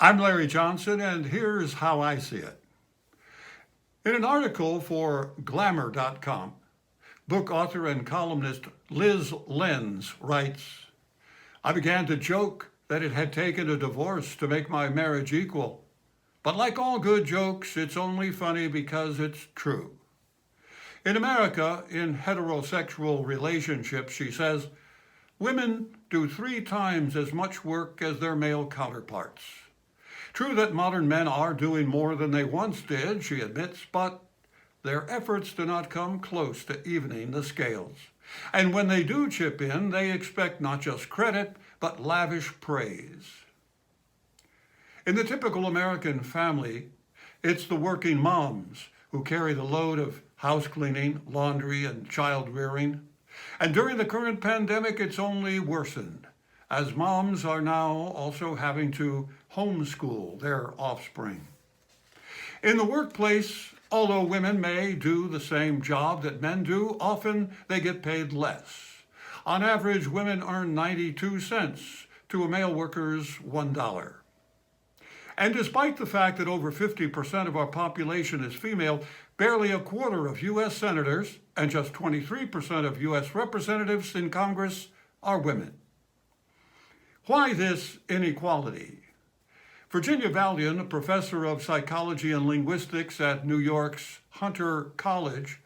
I'm Larry Johnson, and here's how I see it. In an article for Glamour.com, book author and columnist Lyz Lenz writes, "I began to joke that it had taken a divorce to make my marriage equal. But like all good jokes, it's only funny because it's true." In America, in heterosexual relationships, she says, women do 3 times as much work as their male counterparts. True that modern men are doing more than they once did, she admits, but their efforts do not come close to evening the scales. And when they do chip in, they expect not just credit, but lavish praise. In the typical American family, it's the working moms who carry the load of house cleaning, laundry, and child rearing. And during the current pandemic, it's only worsened, as moms are now also having to homeschool their offspring. In the workplace, although women may do the same job that men do, often they get paid less. On average, women earn 92 cents to a male worker's $1. And despite the fact that over 50% of our population is female, barely a quarter of U.S. senators and just 23% of U.S. representatives in Congress are women. Why this inequality? Virginia Valian, a professor of psychology and linguistics at New York's Hunter College,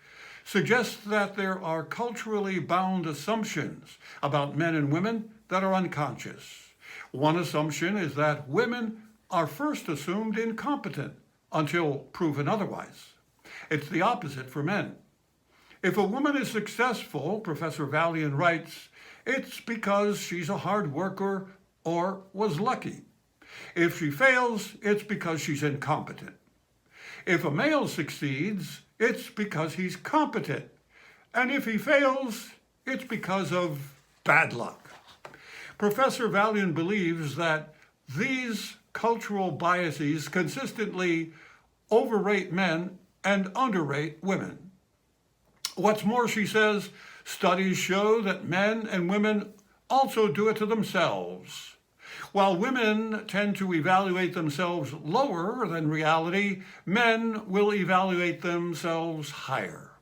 suggests that there are culturally bound assumptions about men and women that are unconscious. One assumption is that women are first assumed incompetent until proven otherwise. It's the opposite for men. If a woman is successful, Professor Valian writes, it's because she's a hard worker or was lucky. If she fails, it's because she's incompetent. If a male succeeds, it's because he's competent. And if he fails, it's because of bad luck. Professor Valian believes that these cultural biases consistently overrate men and underrate women. What's more, she says, studies show that men and women also do it to themselves. While women tend to evaluate themselves lower than reality, men will evaluate themselves higher.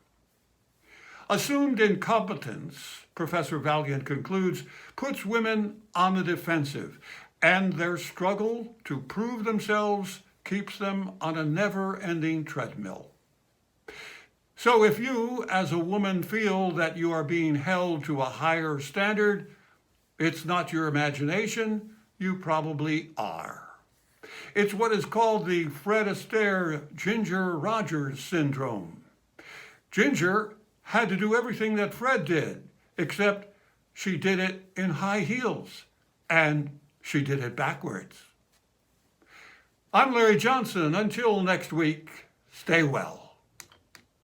Assumed incompetence, Professor Valian concludes, puts women on the defensive, and their struggle to prove themselves keeps them on a never-ending treadmill. So if you, as a woman, feel that you are being held to a higher standard, it's not your imagination, you probably are. It's what is called the Fred Astaire Ginger Rogers syndrome. Ginger had to do everything that Fred did, except she did it in high heels, and she did it backwards. I'm Larry Johnson. Until next week, stay well.